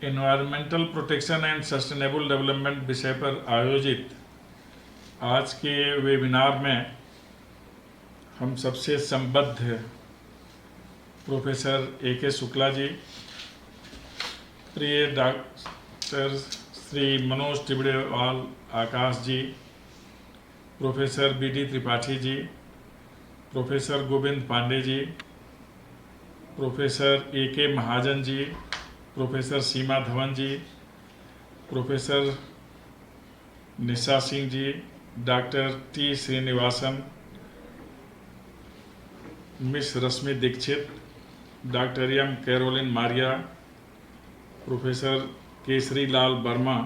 Environmental protection and sustainable development विषय पर आयोजित आज के वेबिनार में हम सबसे संबद्ध प्रोफेसर ए.के. शुक्ला जी, प्रिय doctor Shri Manoj Tibrewal Akash ji, professor B D. Tripathi ji, professor Govind Pande ji, professor A K. Mahajan ji, professor Seema Dhawan ji, professor Nisha Singh ji, doctor T Srinivasan, miss Rashmi Dixit, doctor M Caroline Maria, professor Kesari Lal Verma,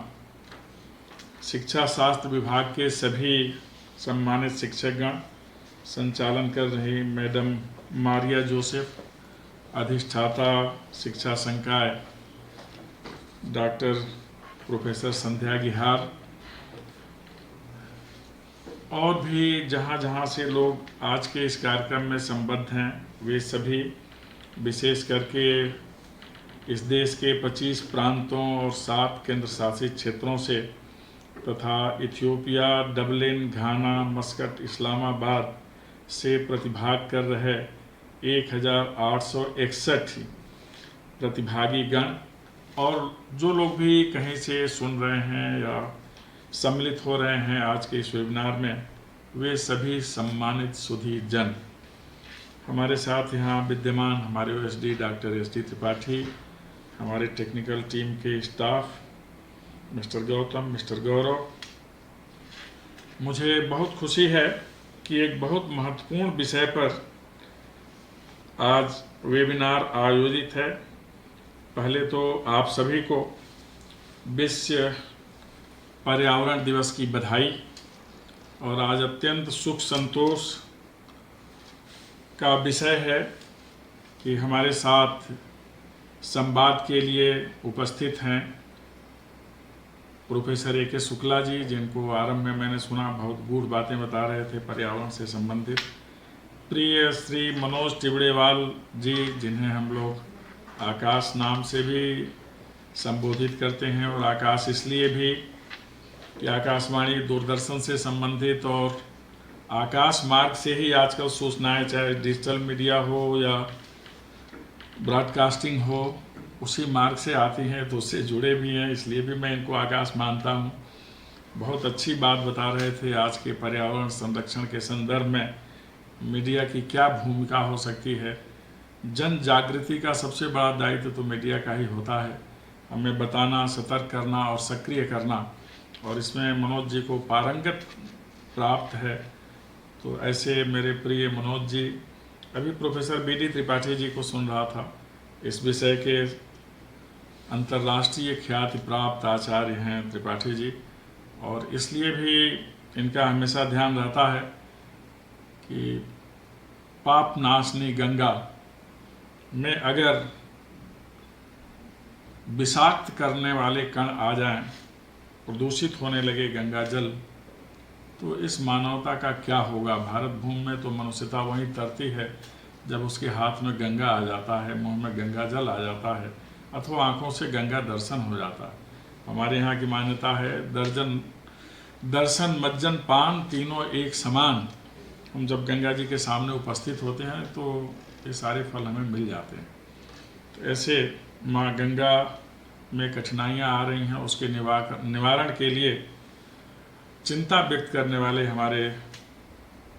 शिक्षा शास्त्र विभाग के सभी सम्मानित शिक्षकगण, संचालन कर रही मैडम मारिया जोसेफ, अधिष्ठाता शिक्षा संकाय डॉक्टर प्रोफेसर संध्या गिहार, और भी जहाँ जहाँ से लोग आज के इस कार्यक्रम में संबद्ध हैं, वे सभी विशेष करके इस देश के 25 प्रांतों और 7 केंद्र शासित क्षेत्रों से तथा इथियोपिया, डबलिन, घाना, मस्कट, इस्लामाबाद से प्रतिभाग कर रहे 1861 प्रतिभागी गण, और जो लोग भी कहीं से सुन रहे हैं या सम्मिलित हो रहे हैं आज के इस वेबिनार में, वे सभी सम्मानित सुधी जन। हमारे साथ यहाँ विद्यमान हमारे ओएसडी डॉक्टर एस.डी. त्रिपाठी, हमारे टेक्निकल टीम के staff mister Gautam, mister Gaurav. मुझे बहुत खुशी है कि एक बहुत महत्वपूर्ण विषय पर आज वेबिनार आयोजित है। पहले तो आप सभी को विश्व पर्यावरण दिवस की बधाई। और आज अत्यंत सुख संतोष का विषय है कि हमारे साथ संवाद के लिए उपस्थित हैं प्रोफेसर ए.के. शुक्ला जी, जिनको आरंभ में मैंने सुना बहुत गूढ़ बातें बता रहे थे पर्यावरण से संबंधित, प्रिय श्री मनोज तिबड़ेवाल जी, जिन्हें हम लोग आकाश नाम से भी संबोधित करते हैं, और आकाश इसलिए भी कि आकाशवाणी दूरदर्शन से संबंधित और आकाश मार्ग से ही आजकल सूचनाएं, चाहे डिजिटल मीडिया हो या ब्रॉडकास्टिंग हो, उसी मार्ग से आती हैं, तो उससे जुड़े भी हैं, इसलिए भी मैं इनको आकाश मानता हूँ। बहुत अच्छी बात बता रहे थे आज के पर्यावरण संरक्षण के संदर्भ में मीडिया की क्या भूमिका हो सकती है। जन जागृति का सबसे बड़ा दायित्व तो मीडिया का ही होता है, हमें बताना, सतर्क करना और सक्रिय करना, और इसमें मनोज जी को पारंगत प्राप्त है। तो ऐसे मेरे प्रिय मनोज जी, अभी प्रोफेसर बी.डी. त्रिपाठी जी को सुन रहा था, इस विषय के अंतर्राष्ट्रीय ख्याति प्राप्त आचार्य हैं त्रिपाठी जी, और इसलिए भी इनका हमेशा ध्यान रहता है कि पाप नाशनी गंगा में अगर विषाक्त करने वाले कण आ जाएं, प्रदूषित होने लगे गंगा जल, तो इस मानवता का क्या होगा। भारत भूमि में तो मनुष्यता वहीं तरती है जब उसके हाथ में गंगा आ जाता है, मुंह में गंगा जल आ जाता है, अथवा आंखों से गंगा दर्शन हो जाता है। हमारे यहाँ की मान्यता है दर्शन मज्जन पान तीनों एक समान। हम जब गंगा जी के सामने उपस्थित होते हैं तो ये सारे फल हमें मिल जाते हैं। तो ऐसे माँ गंगा में कठिनाइयाँ आ रही हैं, उसके निवारण के लिए चिंता व्यक्त करने वाले हमारे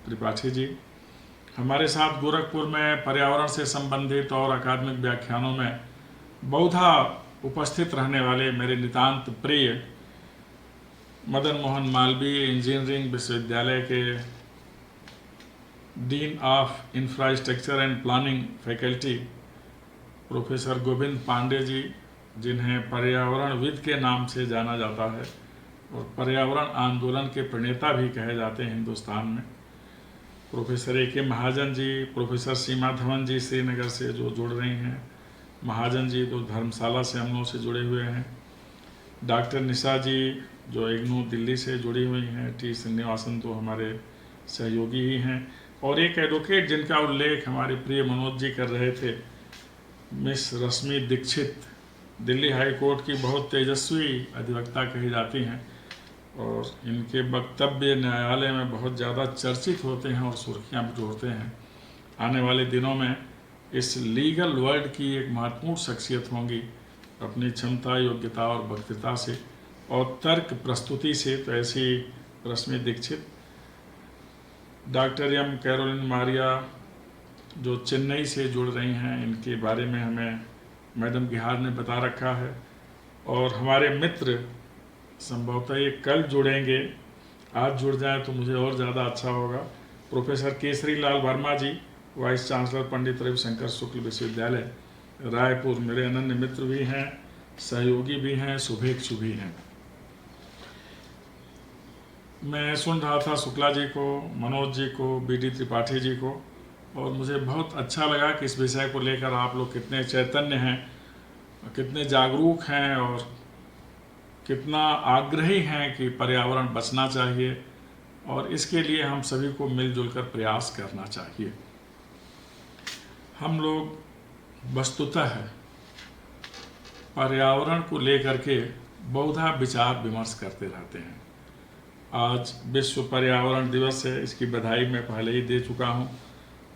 त्रिपाठी जी हमारे साथ गोरखपुर में पर्यावरण से संबंधित और अकादमिक व्याख्यानों में बहुधा उपस्थित रहने वाले मेरे नितांत प्रिय मदन मोहन मालवीय इंजीनियरिंग विश्वविद्यालय के dean of infrastructure and planning faculty professor Govind Pande ji, जिन्हें पर्यावरणविद के नाम से जाना जाता है और पर्यावरण आंदोलन के प्रणेता भी कहे जाते हैं हिंदुस्तान में, professor A K. Mahajan ji, professor Seema Dhawan जी श्रीनगर से जो जुड़ रही हैं, महाजन जी तो धर्मशाला से हम लोगों से जुड़े हुए हैं, डॉक्टर निशा जी जो इग्नू दिल्ली से जुड़ी हुई हैं, टी श्रीनिवासन तो हमारे सहयोगी ही हैं, और एक एडवोकेट जिनका उल्लेख हमारे प्रिय मनोज जी कर रहे थे, miss Rashmi Dixit, Delhi high court की बहुत तेजस्वी अधिवक्ता कही जाती हैं और इनके वक्तव्य न्यायालय में बहुत ज़्यादा चर्चित होते हैं और सुर्खियां बटोरते हैं। आने वाले दिनों में इस लीगल वर्ल्ड की एक महत्वपूर्ण शख्सियत होंगी अपनी क्षमता, योग्यता और वक्तृता से और तर्क प्रस्तुति से। तो ऐसी Rashmi Dixit, doctor M Caroline Maria जो चेन्नई से जुड़ रही हैं, इनके बारे में हमें मैडम गिहार ने बता रखा है। और हमारे मित्र संभवतः ये कल जुड़ेंगे, आज जुड़ जाए तो मुझे और ज़्यादा अच्छा होगा। प्रोफेसर केसरी लाल वर्मा जी, वाइस चांसलर पंडित रविशंकर शुक्ल विश्वविद्यालय रायपुर, मेरे अनन्य मित्र भी हैं, सहयोगी भी हैं, शुभेच्छु भी हैं। मैं सुन रहा था शुक्ला जी को, मनोज जी को, बीडी त्रिपाठी जी को, और मुझे बहुत अच्छा लगा कि इस विषय को लेकर आप लोग कितने चैतन्य हैं, कितने जागरूक हैं और कितना आग्रही हैं कि पर्यावरण बचना चाहिए और इसके लिए हम सभी को मिलजुल कर प्रयास करना चाहिए। हम लोग वस्तुतः पर्यावरण को लेकर के बहुधा विचार विमर्श करते रहते हैं। आज विश्व पर्यावरण दिवस है, इसकी बधाई मैं पहले ही दे चुका हूं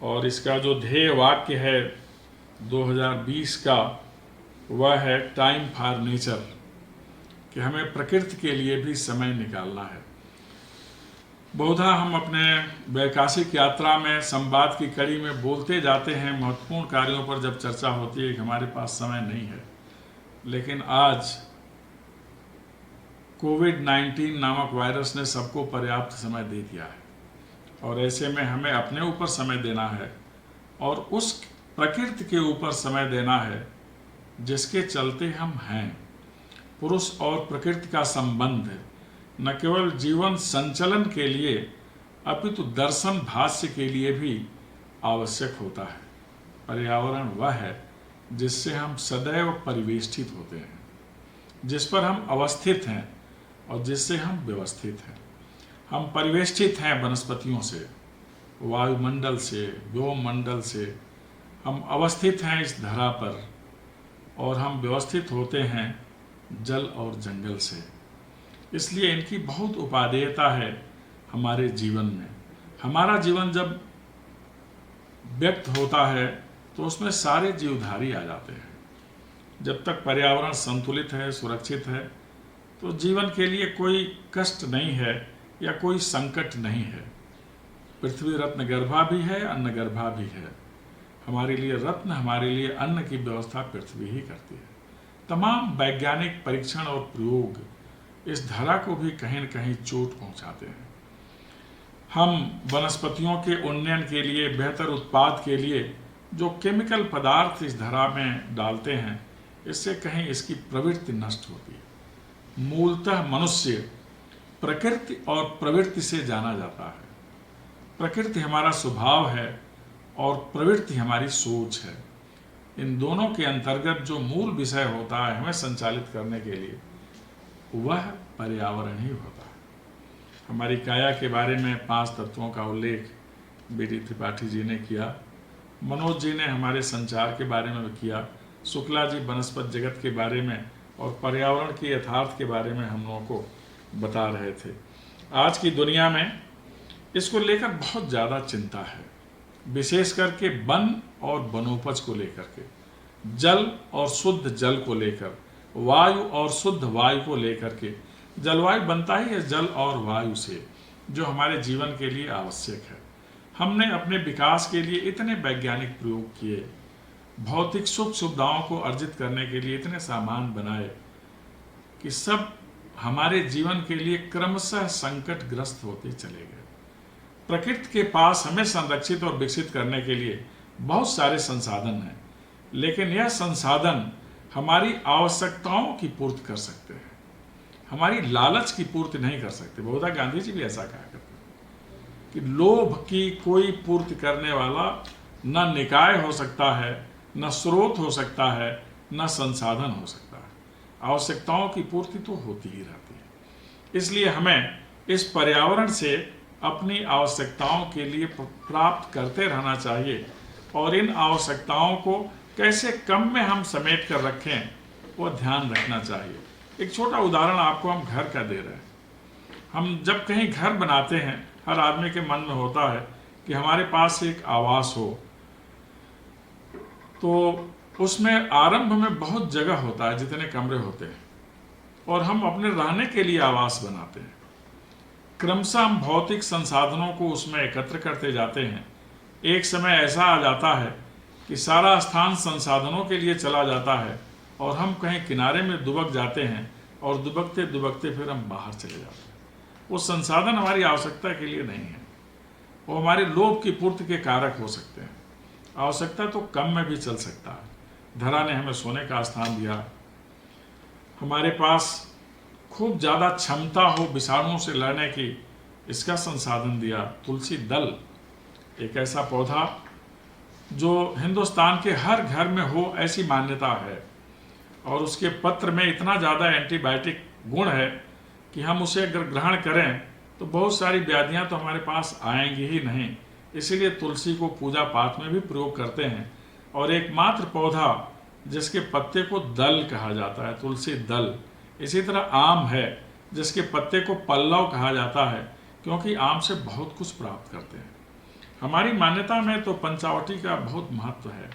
और इसका जो ध्येय वाक्य है 2020 का, वह है टाइम फॉर नेचर, कि हमें प्रकृति के लिए भी समय निकालना है। बहुधा हम अपने वैकाशिक यात्रा में संवाद की कड़ी में बोलते जाते हैं, महत्वपूर्ण कार्यों पर जब चर्चा होती है कि हमारे पास समय नहीं है, लेकिन आज कोविड-19 नामक वायरस ने सबको पर्याप्त समय दे दिया है और ऐसे में हमें अपने ऊपर समय देना है और उस प्रकृति के ऊपर समय देना है जिसके चलते हम हैं। पुरुष और प्रकृति का संबंध न केवल जीवन संचलन के लिए अपितु दर्शन भाष्य के लिए भी आवश्यक होता है। पर्यावरण वह है जिससे हम सदैव परिवेष्टित होते हैं, जिस पर हम अवस्थित हैं और जिससे हम व्यवस्थित हैं। हम परिवेष्टित हैं वनस्पतियों से, वायुमंडल से, व्योममंडल से। हम अवस्थित हैं इस धरा पर और हम व्यवस्थित होते हैं जल और जंगल से। इसलिए इनकी बहुत उपादेयता है हमारे जीवन में। हमारा जीवन जब व्यक्त होता है तो उसमें सारे जीवधारी आ जाते हैं। जब तक पर्यावरण संतुलित है, सुरक्षित है, तो जीवन के लिए कोई कष्ट नहीं है या कोई संकट नहीं है। पृथ्वी रत्न गर्भा भी है, अन्न गर्भा भी है। हमारे लिए रत्न, हमारे लिए अन्न की व्यवस्था पृथ्वी ही करती है। तमाम वैज्ञानिक परीक्षण और प्रयोग इस धरा को भी कहीं न कहीं चोट पहुंचाते हैं। हम वनस्पतियों के उन्नयन के लिए, बेहतर उत्पाद के लिए जो केमिकल पदार्थ इस धरा में डालते हैं, इससे कहीं इसकी प्रवृत्ति नष्ट होती है। मूलतः मनुष्य प्रकृति और प्रवृत्ति से जाना जाता है। प्रकृति हमारा स्वभाव है और प्रवृत्ति हमारी सोच है। इन दोनों के अंतर्गत जो मूल विषय होता है हमें संचालित करने के लिए, वह पर्यावरण ही होता है। हमारी काया के बारे में 5 तत्वों का उल्लेख बीडी त्रिपाठी जी ने किया, मनोज जी ने हमारे संचार के बारे में किया, शुक्ला जी वनस्पत जगत के बारे में और पर्यावरण के यथार्थ के बारे में हम लोगों को बता रहे थे। आज की दुनिया में इसको लेकर बहुत ज़्यादा चिंता है, विशेष करके वन और वनोपज को लेकर के, जल और शुद्ध जल को लेकर, वायु और शुद्ध वायु को लेकर के। जलवायु बनता ही है जल और वायु से, जो हमारे जीवन के लिए आवश्यक है। हमने अपने विकास के लिए इतने वैज्ञानिक प्रयोग किए, भौतिक सुख सुविधाओं को अर्जित करने के लिए इतने सामान बनाए कि सब हमारे जीवन के लिए क्रमशः संकटग्रस्त होते चले गए। प्रकृति के पास हमें संरक्षित और विकसित करने के लिए बहुत सारे संसाधन हैं, लेकिन यह संसाधन हमारी आवश्यकताओं की पूर्ति कर सकते हैं, हमारी लालच की पूर्ति नहीं कर सकते। बहुधा गांधी जी भी ऐसा कहा करते हैं कि लोभ की कोई पूर्ति करने वाला न निकाय हो सकता है, न स्रोत हो सकता है, न संसाधन हो सकता है। आवश्यकताओं की पूर्ति तो होती ही रहती है। इसलिए हमें इस पर्यावरण से अपनी आवश्यकताओं के लिए प्राप्त करते रहना चाहिए और इन आवश्यकताओं को कैसे कम में हम समेट कर रखें, वो ध्यान रखना चाहिए। एक छोटा उदाहरण आपको हम घर का दे रहे हैं। हम जब कहीं घर बनाते हैं, हर आदमी के मन में होता है कि हमारे पास एक आवास हो, तो उसमें आरंभ में बहुत जगह होता है, जितने कमरे होते हैं, और हम अपने रहने के लिए आवास बनाते हैं। क्रमशः हम भौतिक संसाधनों को उसमें एकत्र करते जाते हैं। एक समय ऐसा आ जाता है कि सारा स्थान संसाधनों के लिए चला जाता है और हम कहीं किनारे में दुबक जाते हैं, और दुबकते दुबकते फिर हम बाहर चले जाते हैं। वो संसाधन हमारी आवश्यकता के लिए नहीं है, वो हमारे लोभ की पूर्ति के कारक हो सकते हैं। आवश्यकता तो कम में भी चल सकता है। धरा ने हमें सोने का स्थान दिया, हमारे पास खूब ज़्यादा क्षमता हो विषाणुओं से लड़ने की, इसका संसाधन दिया। तुलसी दल एक ऐसा पौधा जो हिंदुस्तान के हर घर में हो, ऐसी मान्यता है, और उसके पत्र में इतना ज़्यादा एंटीबायोटिक गुण है कि हम उसे अगर ग्रहण करें तो बहुत सारी व्याधियां तो हमारे पास आएंगी ही नहीं। इसीलिए तुलसी को पूजा पाठ में भी प्रयोग करते हैं। और एकमात्र पौधा जिसके पत्ते को दल कहा जाता है, तुलसी दल। इसी तरह आम है, जिसके पत्ते को पल्लव कहा जाता है, क्योंकि आम से बहुत कुछ प्राप्त करते हैं। हमारी मान्यता में तो पंचावटी का बहुत महत्व है।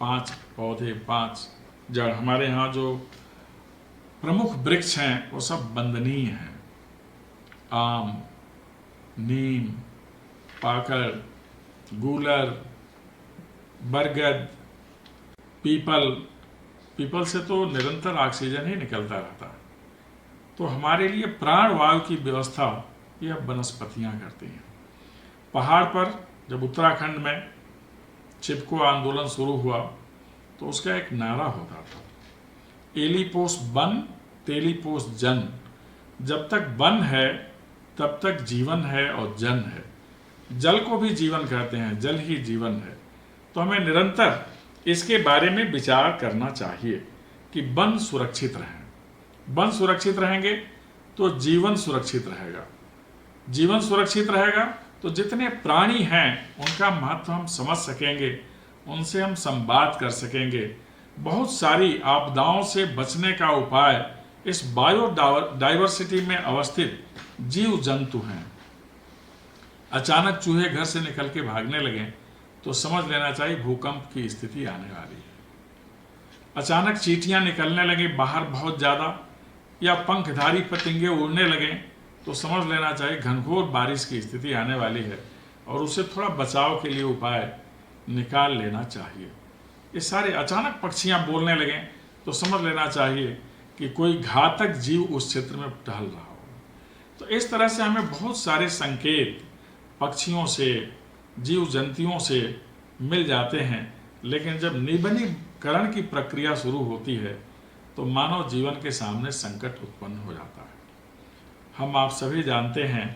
5 पौधे, 5 जड़। हमारे यहाँ जो प्रमुख वृक्ष हैं वो सब वंदनीय हैं। आम, नीम, पाकड़, गूलर, बरगद, पीपल। पीपल से तो निरंतर ऑक्सीजन ही निकलता रहता है। तो हमारे लिए प्राणवायु की व्यवस्था यह वनस्पतियाँ करती हैं। पहाड़ पर जब उत्तराखंड में चिपको आंदोलन शुरू हुआ तो उसका एक नारा होता था, एलीपोस वन तेलीपोस जन। जब तक वन है तब तक जीवन है और जन है। जल को भी जीवन कहते हैं, जल ही जीवन है। तो हमें निरंतर इसके बारे में विचार करना चाहिए कि वन सुरक्षित रहें। वन सुरक्षित रहेंगे तो जीवन सुरक्षित रहेगा। जीवन सुरक्षित रहेगा तो जितने प्राणी हैं उनका महत्व हम समझ सकेंगे, उनसे हम संवाद कर सकेंगे। बहुत सारी आपदाओं से बचने का उपाय इस बायोडाइवर्सिटी में अवस्थित जीव जंतु हैं। अचानक चूहे घर से निकल के भागने लगे तो समझ लेना चाहिए भूकंप की स्थिति आने वाली है। अचानक चींटियां निकलने लगे बाहर बहुत ज़्यादा, या पंखधारी पतंगे उड़ने लगे तो समझ लेना चाहिए घनघोर बारिश की स्थिति आने वाली है, और उसे थोड़ा बचाव के लिए उपाय निकाल लेना चाहिए। ये सारे अचानक पक्षियां बोलने लगे तो समझ लेना चाहिए कि कोई घातक जीव उस क्षेत्र में टहल रहा हो। तो इस तरह से हमें बहुत सारे संकेत पक्षियों से, जीव जंतुओं से मिल जाते हैं। लेकिन जब निबनीकरण की प्रक्रिया शुरू होती है तो मानव जीवन के सामने संकट उत्पन्न हो जाता है। हम आप सभी जानते हैं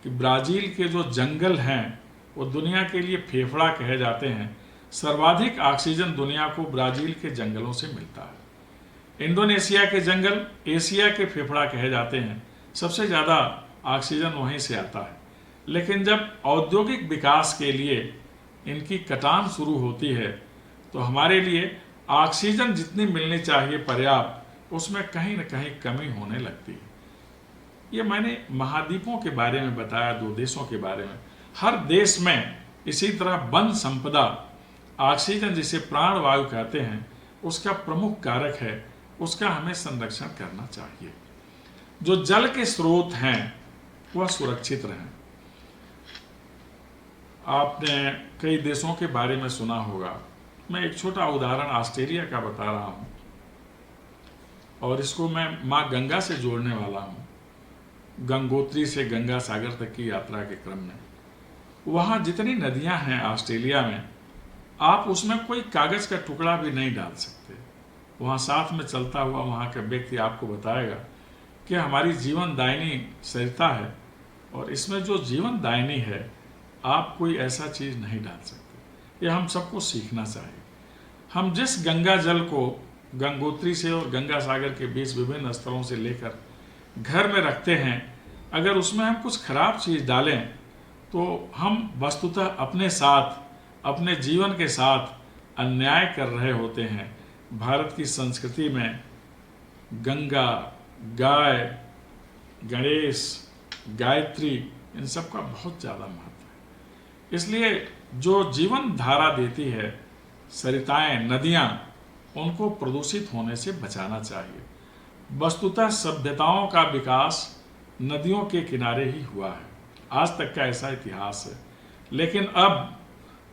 कि ब्राज़ील के जो जंगल हैं वो दुनिया के लिए फेफड़ा कहे जाते हैं। सर्वाधिक ऑक्सीजन दुनिया को ब्राज़ील के जंगलों से मिलता है। इंडोनेशिया के जंगल एशिया के फेफड़ा कहे जाते हैं, सबसे ज़्यादा ऑक्सीजन वहीं से आता है। लेकिन जब औद्योगिक विकास के लिए इनकी कटान शुरू होती है तो हमारे लिए ऑक्सीजन जितनी मिलनी चाहिए पर्याप्त, उसमें कहीं न कहीं कमी होने लगती है। ये मैंने महाद्वीपों के बारे में बताया, 2 देशों के बारे में। हर देश में इसी तरह वन संपदा, ऑक्सीजन जिसे प्राणवायु कहते हैं, उसका प्रमुख कारक है। उसका हमें संरक्षण करना चाहिए। जो जल के स्रोत हैं वह सुरक्षित रहें। आपने कई देशों के बारे में सुना होगा। मैं एक छोटा उदाहरण ऑस्ट्रेलिया का बता रहा हूँ, और इसको मैं माँ गंगा से जोड़ने वाला हूँ। गंगोत्री से गंगा सागर तक की यात्रा के क्रम में वहाँ जितनी नदियाँ हैं ऑस्ट्रेलिया में, आप उसमें कोई कागज़ का टुकड़ा भी नहीं डाल सकते। वहाँ साथ में चलता हुआ वहाँ का व्यक्ति आपको बताएगा कि हमारी जीवन दायिनी सरिता है, और इसमें जो जीवन दायिनी है आप कोई ऐसा चीज़ नहीं डाल सकते। ये हम सबको सीखना चाहिए। हम जिस गंगा जल को गंगोत्री से और गंगा सागर के बीच विभिन्न स्थलों से लेकर घर में रखते हैं, अगर उसमें हम कुछ खराब चीज़ डालें तो हम वस्तुतः अपने साथ, अपने जीवन के साथ अन्याय कर रहे होते हैं। भारत की संस्कृति में गंगा, गाय, गणेश, गायत्री, इन सब का बहुत ज़्यादा महत्व है। इसलिए जो जीवन धारा देती है, सरिताएं, नदियाँ, उनको प्रदूषित होने से बचाना चाहिए। वस्तुतः सभ्यताओं का विकास नदियों के किनारे ही हुआ है, आज तक का ऐसा इतिहास है। लेकिन अब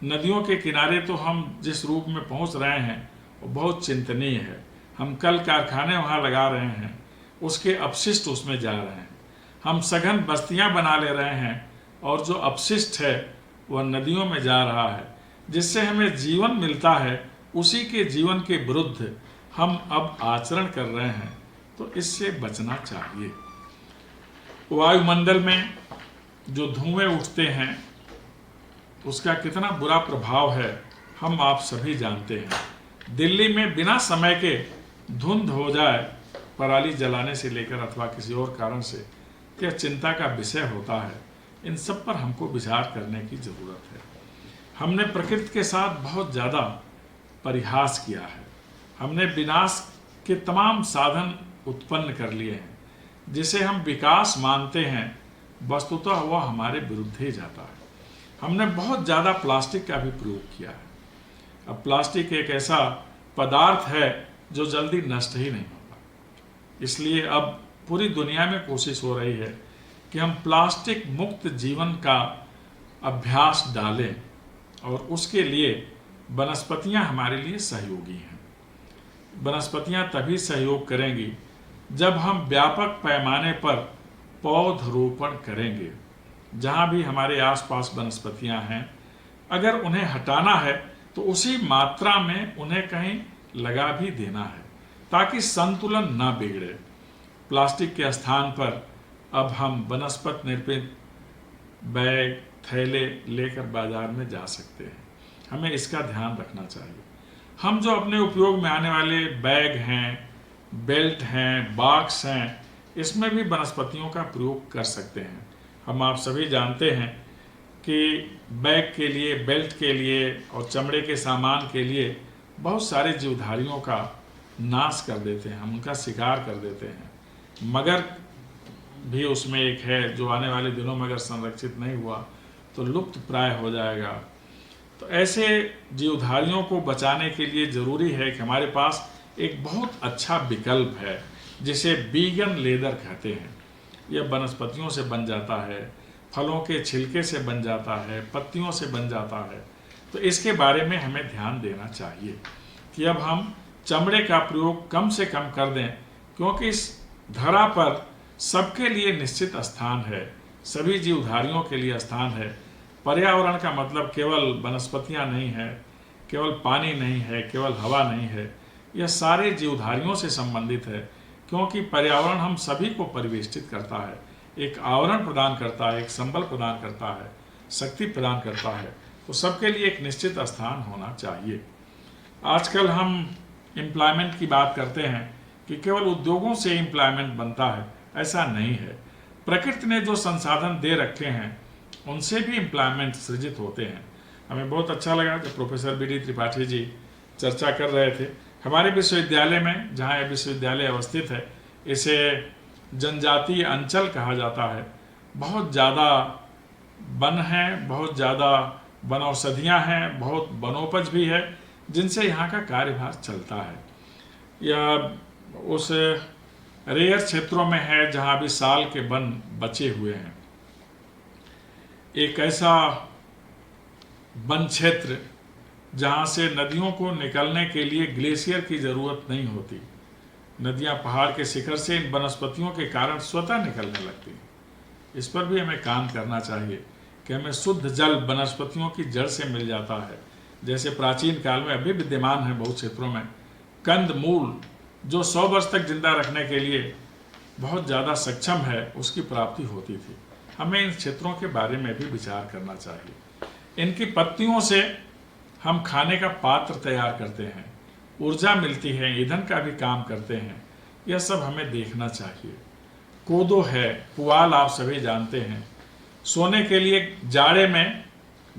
नदियों के किनारे तो हम जिस रूप में पहुंच रहे हैं वो बहुत चिंतनीय है। हम कल कारखाने वहाँ लगा रहे हैं, उसके अपशिष्ट उसमें जा रहे हैं। हम सघन बस्तियां बना ले रहे हैं और जो अपशिष्ट है वह नदियों में जा रहा है। जिससे हमें जीवन मिलता है, उसी के जीवन के विरुद्ध हम अब आचरण कर रहे हैं, तो इससे बचना चाहिए। वायुमंडल में जो धुएं उठते हैं उसका कितना बुरा प्रभाव है हम आप सभी जानते हैं। दिल्ली में बिना समय के धुंध हो जाए पराली जलाने से लेकर अथवा किसी और कारण से, यह चिंता का विषय होता है। इन सब पर हमको विचार करने की ज़रूरत है। हमने प्रकृति के साथ बहुत ज़्यादा परिहास किया है। हमने विनाश के तमाम साधन उत्पन्न कर लिए हैं। जिसे हम विकास मानते हैं, वस्तुतः वह हमारे विरुद्ध ही जाता है। हमने बहुत ज़्यादा प्लास्टिक का भी प्रयोग किया है। अब प्लास्टिक एक ऐसा पदार्थ है जो जल्दी नष्ट ही नहीं होता। इसलिए अब पूरी दुनिया में कोशिश हो रही है कि हम प्लास्टिक मुक्त जीवन का अभ्यास डालें, और उसके लिए वनस्पतियां हमारे लिए सहयोगी हैं। वनस्पतियां तभी सहयोग करेंगी जब हम व्यापक पैमाने पर पौधरोपण करेंगे। जहाँ भी हमारे आसपास वनस्पतियां हैं, अगर उन्हें हटाना है तो उसी मात्रा में उन्हें कहीं लगा भी देना है, ताकि संतुलन ना बिगड़े। प्लास्टिक के स्थान पर अब हम वनस्पत निर्मित बैग, थैले लेकर बाजार में जा सकते हैं। हमें इसका ध्यान रखना चाहिए। हम जो अपने उपयोग में आने वाले बैग हैं, बेल्ट हैं, बॉक्स हैं, इसमें भी वनस्पतियों का प्रयोग कर सकते हैं। हम आप सभी जानते हैं कि बैग के लिए, बेल्ट के लिए और चमड़े के सामान के लिए बहुत सारे जीवधारियों का नाश कर देते हैं, हम उनका शिकार कर देते हैं। मगर भी उसमें एक है जो आने वाले दिनों में अगर संरक्षित नहीं हुआ तो लुप्त प्राय हो जाएगा। तो ऐसे जीवधारियों को बचाने के लिए ज़रूरी है कि हमारे पास एक बहुत अच्छा विकल्प है जिसे वीगन लेदर कहते हैं। यह वनस्पतियों से बन जाता है, फलों के छिलके से बन जाता है, पत्तियों से बन जाता है। तो इसके बारे में हमें ध्यान देना चाहिए कि अब हम चमड़े का प्रयोग कम से कम कर दें, क्योंकि इस धरा पर सबके लिए निश्चित स्थान है, सभी जीवधारियों के लिए स्थान है। पर्यावरण का मतलब केवल वनस्पतियां नहीं है, केवल पानी नहीं है, केवल हवा नहीं है, यह सारे जीवधारियों से संबंधित है। क्योंकि पर्यावरण हम सभी को परिवेष्टित करता है, एक आवरण प्रदान करता है, एक संबल प्रदान करता है, शक्ति प्रदान करता है। तो सबके लिए एक निश्चित स्थान होना चाहिए। आजकल हम एम्प्लॉयमेंट की बात करते हैं कि केवल उद्योगों से एम्प्लॉयमेंट बनता है, ऐसा नहीं है। प्रकृति ने जो संसाधन दे रखे हैं उनसे भी एम्प्लॉयमेंट सृजित होते हैं। हमें बहुत अच्छा लगा जब professor B D Tripathi ji चर्चा कर रहे थे। हमारे विश्वविद्यालय में, जहाँ यह विश्वविद्यालय अवस्थित है, इसे जनजातीय अंचल कहा जाता है। बहुत ज़्यादा वन हैं, बहुत ज़्यादा वनौषधियाँ हैं, बहुत वनोपज भी है, जिनसे यहाँ का कार्यभार चलता है। यह उस रेयर क्षेत्रों में है जहाँ अभी साल के वन बचे हुए हैं। एक ऐसा वन क्षेत्र जहाँ से नदियों को निकलने के लिए ग्लेशियर की ज़रूरत नहीं होती। नदियाँ पहाड़ के शिखर से इन वनस्पतियों के कारण स्वतः निकलने लगती हैं। इस पर भी हमें काम करना चाहिए कि हमें शुद्ध जल वनस्पतियों की जड़ से मिल जाता है। जैसे प्राचीन काल में अभी विद्यमान है बहुत क्षेत्रों में कंद मूल, जो 100 वर्ष तक जिंदा रखने के लिए बहुत ज़्यादा सक्षम है, उसकी प्राप्ति होती थी। हमें इन क्षेत्रों के बारे में भी विचार करना चाहिए। इनकी पत्तियों से हम खाने का पात्र तैयार करते हैं, ऊर्जा मिलती है, ईंधन का भी काम करते हैं। यह सब हमें देखना चाहिए। कोदो है, पुआल आप सभी जानते हैं। सोने के लिए जाड़े में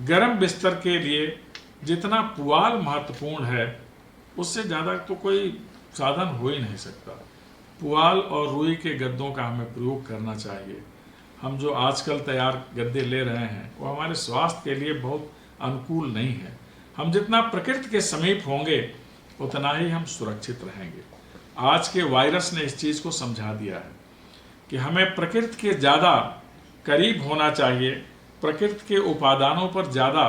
गर्म बिस्तर के लिए जितना पुआल महत्वपूर्ण है, उससे ज़्यादा तो कोई साधन हो ही नहीं सकता। पुआल और रुई के गद्दों का हमें प्रयोग करना चाहिए। हम जो आजकल तैयार गद्दे ले रहे हैं वो हमारे स्वास्थ्य के लिए बहुत अनुकूल नहीं है। हम जितना प्रकृति के समीप होंगे उतना ही हम सुरक्षित रहेंगे। आज के वायरस ने इस चीज़ को समझा दिया है कि हमें प्रकृति के ज़्यादा करीब होना चाहिए, प्रकृति के उपादानों पर ज़्यादा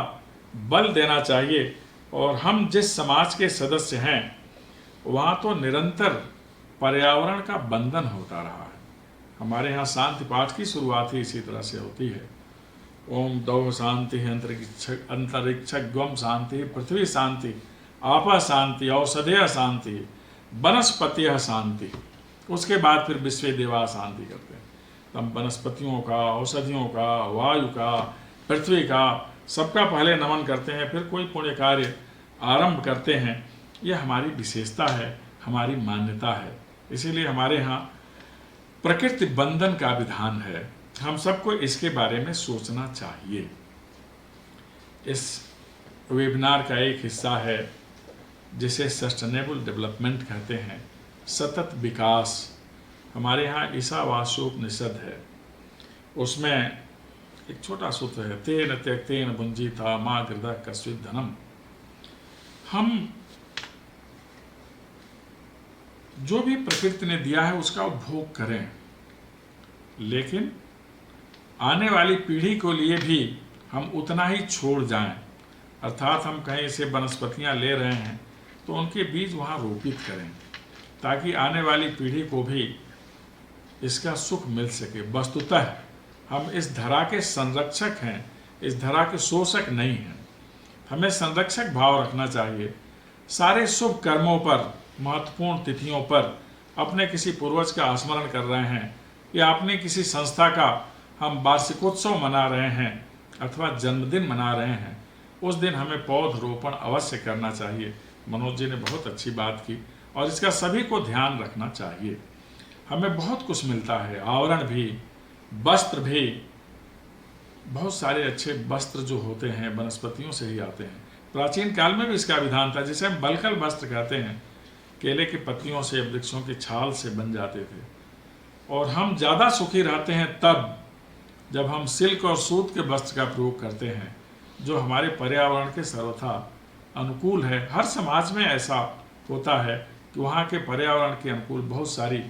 बल देना चाहिए। और हम जिस समाज के सदस्य हैं वहाँ तो निरंतर पर्यावरण का बंधन होता रहा है। हमारे यहाँ शांति पाठ की शुरुआत ही इसी तरह से होती है। ओम दौ शांति अंतरिक्षम शांति पृथ्वी शांति आपा शांति औषधेय शांति वनस्पतिय शांति। उसके बाद फिर विश्व देवा शांति करते हैं। हम वनस्पतियों का, औषधियों का, वायु का, पृथ्वी का सबका पहले नमन करते हैं, फिर कोई पुण्य कार्य आरंभ करते हैं। यह हमारी विशेषता है, हमारी मान्यता है। इसीलिए हमारे यहाँ प्रकृति बंधन का विधान है। हम सबको इसके बारे में सोचना चाहिए। इस वेबिनार का एक हिस्सा है जिसे सस्टेनेबल डेवलपमेंट कहते हैं, सतत विकास। हमारे यहाँ ईशावास्योपनिषद है, उसमें एक छोटा सूत्र है, तेन त्यक्तेन भुंजीता माँ गृधः कस्वित् धनम। हम जो भी प्रकृति ने दिया है उसका उपभोग करें, लेकिन आने वाली पीढ़ी को लिए भी हम उतना ही छोड़ जाएं। अर्थात हम कहीं से वनस्पतियां ले रहे हैं तो उनके बीज वहाँ रोपित करें, ताकि आने वाली पीढ़ी को भी इसका सुख मिल सके। वस्तुतः हम इस धरा के संरक्षक हैं, इस धरा के शोषक नहीं हैं। हमें संरक्षक भाव रखना चाहिए। सारे शुभ कर्मों पर, महत्वपूर्ण तिथियों पर अपने किसी पूर्वज का स्मरण कर रहे हैं, या अपने किसी संस्था का हम वार्षिकोत्सव मना रहे हैं अथवा जन्मदिन मना रहे हैं, उस दिन हमें पौधरोपण अवश्य करना चाहिए। मनोज जी ने बहुत अच्छी बात की और इसका सभी को ध्यान रखना चाहिए। हमें बहुत कुछ मिलता है, आवरण भी, वस्त्र भी। बहुत सारे अच्छे वस्त्र जो होते हैं वनस्पतियों से ही आते हैं। प्राचीन काल में भी इसका विधान था, जिसे हम बलकल वस्त्र कहते हैं। केले की पत्तियों से, वृक्षों की छाल से बन जाते थे। और हम ज़्यादा सुखी रहते हैं तब जब हम सिल्क और सूत के वस्त्र का प्रयोग करते हैं, जो हमारे पर्यावरण के सर्वथा अनुकूल है। हर समाज में ऐसा होता है कि वहाँ के पर्यावरण के अनुकूल बहुत सारी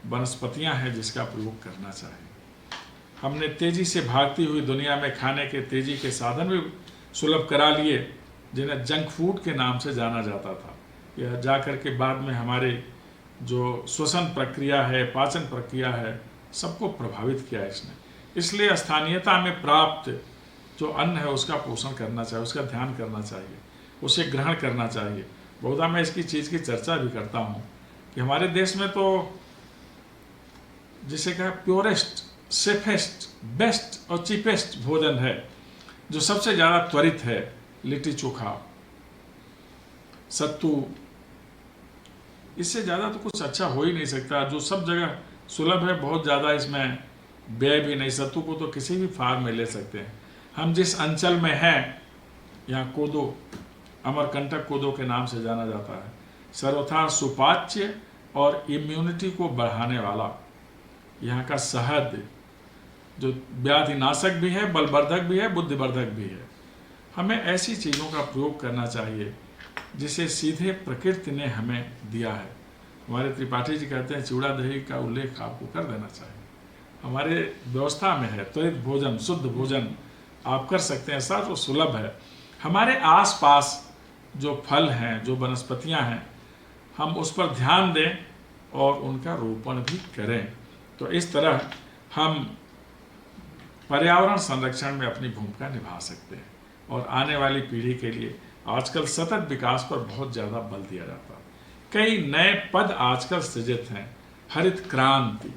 वनस्पतियाँ हैं जिसका प्रयोग करना चाहिए। हमने तेज़ी से भागती हुई दुनिया में खाने के तेज़ी के साधन भी सुलभ करा लिए, जिन्हें जंक फूड के नाम से जाना जाता था। यह जाकर के बाद में हमारे जो श्वसन प्रक्रिया है, पाचन प्रक्रिया है, सबको प्रभावित किया इसने। इसलिए स्थानीयता में प्राप्त जो अन्न है उसका पोषण करना चाहिए, उसका ध्यान करना चाहिए, उसे ग्रहण करना चाहिए। बहुधा मैं इसकी चीज़ की चर्चा भी करता हूँ कि हमारे देश में तो जिसे कहा प्योरेस्ट, सेफेस्ट, बेस्ट और चीपेस्ट भोजन है, जो सबसे ज़्यादा त्वरित है, लिट्टी चोखा, सत्तू। इससे ज़्यादा तो कुछ अच्छा हो ही नहीं सकता, जो सब जगह सुलभ है। बहुत ज़्यादा इसमें व्यय भी नहीं। सत्तू को तो किसी भी फार्म में ले सकते हैं। हम जिस अंचल में हैं, यहाँ कोदो, अमरकंटक कोदो के नाम से जाना जाता है, सर्वथा सुपाच्य और इम्यूनिटी को बढ़ाने वाला। यहाँ का शहद जो व्याधिनाशक भी है, बलवर्धक भी है, बुद्धिवर्धक भी है। हमें ऐसी चीज़ों का प्रयोग करना चाहिए जिसे सीधे प्रकृति ने हमें दिया है। हमारे त्रिपाठी जी कहते हैं चूड़ा दही का उल्लेख आपको कर देना चाहिए। हमारे व्यवस्था में है, त्वरित भोजन, शुद्ध भोजन आप कर सकते हैं, साथ वो सुलभ है। हमारे आसपास जो फल हैं, जो वनस्पतियां हैं, हम उस पर ध्यान दें और उनका रोपण भी करें। तो इस तरह हम पर्यावरण संरक्षण में अपनी भूमिका निभा सकते हैं। और आने वाली पीढ़ी के लिए आजकल सतत विकास पर बहुत ज़्यादा बल दिया जाता है। कई नए पद आजकल सृजित हैं, हरित क्रांति,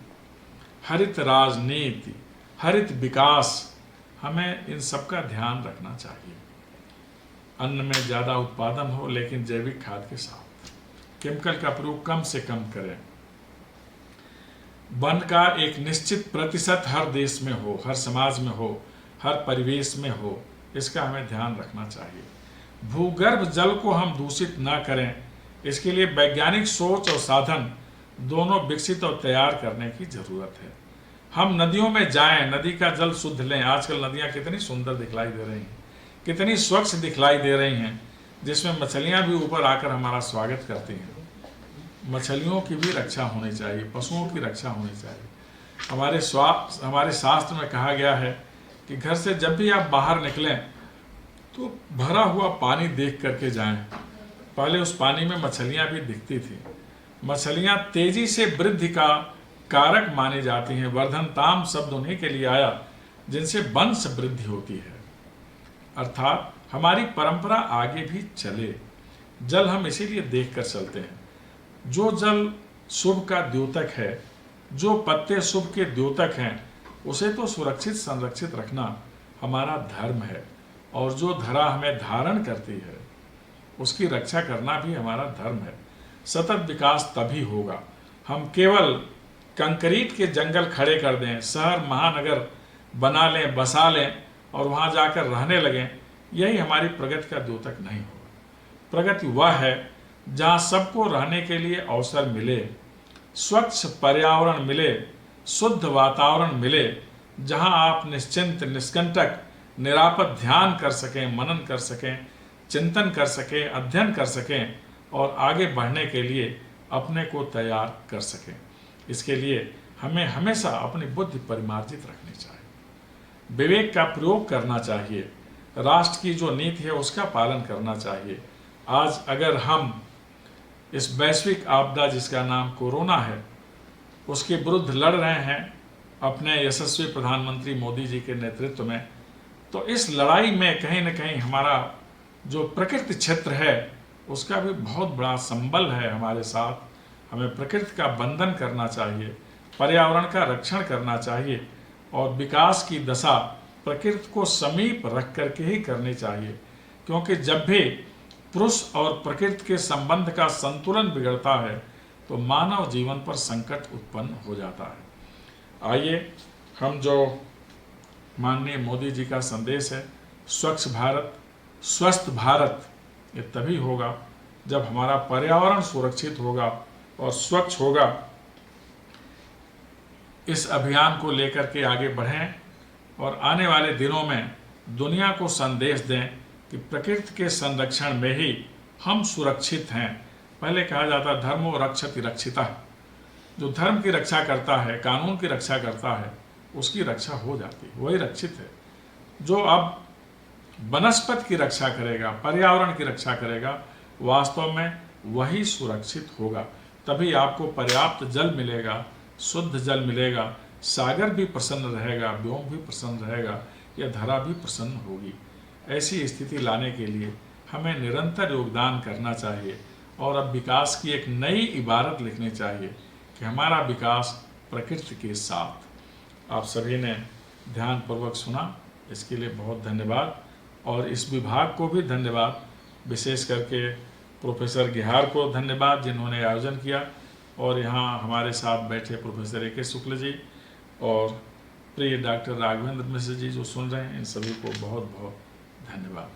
हरित राजनीति, हरित विकास। हमें इन सब का ध्यान रखना चाहिए। अन्न में ज़्यादा उत्पादन हो, लेकिन जैविक खाद के साथ। केमिकल का प्रयोग कम से कम करें। वन का एक निश्चित प्रतिशत हर देश में हो, हर समाज में हो, हर परिवेश में हो, इसका हमें ध्यान रखना चाहिए। भूगर्भ जल को हम दूषित ना करें, इसके लिए वैज्ञानिक सोच और साधन दोनों विकसित और तैयार करने की ज़रूरत है। हम नदियों में जाएं, नदी का जल शुद्ध लें। आजकल नदियाँ कितनी सुंदर दिखलाई दे रही हैं, कितनी स्वच्छ दिखलाई दे रही हैं, जिसमें मछलियाँ भी ऊपर आकर हमारा स्वागत करती हैं। मछलियों की भी रक्षा होनी चाहिए, पशुओं की रक्षा होनी चाहिए। हमारे शास्त्र में कहा गया है कि घर से जब भी आप बाहर निकलें तो भरा हुआ पानी देख करके जाएं। पहले उस पानी में मछलियाँ भी दिखती थी। मछलियाँ तेजी से वृद्धि का कारक मानी जाती हैं। वर्धनताम शब्द उन्हीं के लिए आया जिनसे वंश वृद्धि होती है, अर्थात हमारी परंपरा आगे भी चले। जल हम इसीलिए देख कर चलते हैं। जो जल शुभ का द्योतक है, जो पत्ते शुभ के द्योतक हैं, उसे तो सुरक्षित संरक्षित रखना हमारा धर्म है। और जो धरा हमें धारण करती है, उसकी रक्षा करना भी हमारा धर्म है। सतत विकास तभी होगा। हम केवल कंक्रीट के जंगल खड़े कर दें, शहर महानगर बना लें, बसा लें और वहाँ जाकर रहने लगें, यही हमारी प्रगति का द्योतक नहीं होगा। प्रगति वह है जहाँ सबको रहने के लिए अवसर मिले, स्वच्छ पर्यावरण मिले, शुद्ध वातावरण मिले, जहाँ आप निश्चिंत निष्कंटक निरापद ध्यान कर सकें, मनन कर सकें, चिंतन कर सकें, अध्ययन कर सकें और आगे बढ़ने के लिए अपने को तैयार कर सकें। इसके लिए हमें हमेशा अपनी बुद्धि परिमार्जित रखनी चाहिए, विवेक का प्रयोग करना चाहिए, राष्ट्र की जो नीति है उसका पालन करना चाहिए। आज अगर हम इस वैश्विक आपदा जिसका नाम कोरोना है, उसके विरुद्ध लड़ रहे हैं अपने यशस्वी प्रधानमंत्री मोदी जी के नेतृत्व में, तो इस लड़ाई में कहीं न कहीं हमारा जो प्रकृति क्षेत्र है उसका भी बहुत बड़ा संबल है हमारे साथ। हमें प्रकृति का बंधन करना चाहिए, पर्यावरण का रक्षण करना चाहिए और विकास की दशा प्रकृति को समीप रख करके ही करनी चाहिए। क्योंकि जब भी पुरुष और प्रकृति के संबंध का संतुलन बिगड़ता है तो मानव जीवन पर संकट उत्पन्न हो जाता है। आइए हम जो माननीय मोदी जी का संदेश है, स्वच्छ भारत स्वस्थ भारत, ये तभी होगा जब हमारा पर्यावरण सुरक्षित होगा और स्वच्छ होगा। इस अभियान को लेकर के आगे बढ़ें और आने वाले दिनों में दुनिया को संदेश दें कि प्रकृति के संरक्षण में ही हम सुरक्षित हैं। पहले कहा जाता धर्मो रक्षति रक्षितः, जो धर्म की रक्षा करता है, कानून की रक्षा करता है, उसकी रक्षा हो जाती है, वही रक्षित है। जो अब वनस्पति की रक्षा करेगा, पर्यावरण की रक्षा करेगा, वास्तव में वही सुरक्षित होगा। तभी आपको पर्याप्त जल मिलेगा, शुद्ध जल मिलेगा, सागर भी प्रसन्न रहेगा, व्योम भी प्रसन्न रहेगा, यह धरा भी प्रसन्न होगी। ऐसी स्थिति लाने के लिए हमें निरंतर योगदान करना चाहिए और अब विकास की एक नई इबारत लिखनी चाहिए कि हमारा विकास प्रकृति के साथ। आप सभी ने ध्यानपूर्वक सुना, इसके लिए बहुत धन्यवाद। और इस विभाग को भी धन्यवाद, विशेष करके प्रोफेसर गिहार को धन्यवाद जिन्होंने आयोजन किया, और यहाँ हमारे साथ बैठे प्रोफेसर ए के शुक्ल जी और प्रिय डॉक्टर राघवेंद्र मिश्र जी जो सुन रहे हैं, इन सभी को बहुत बहुत धन्यवाद।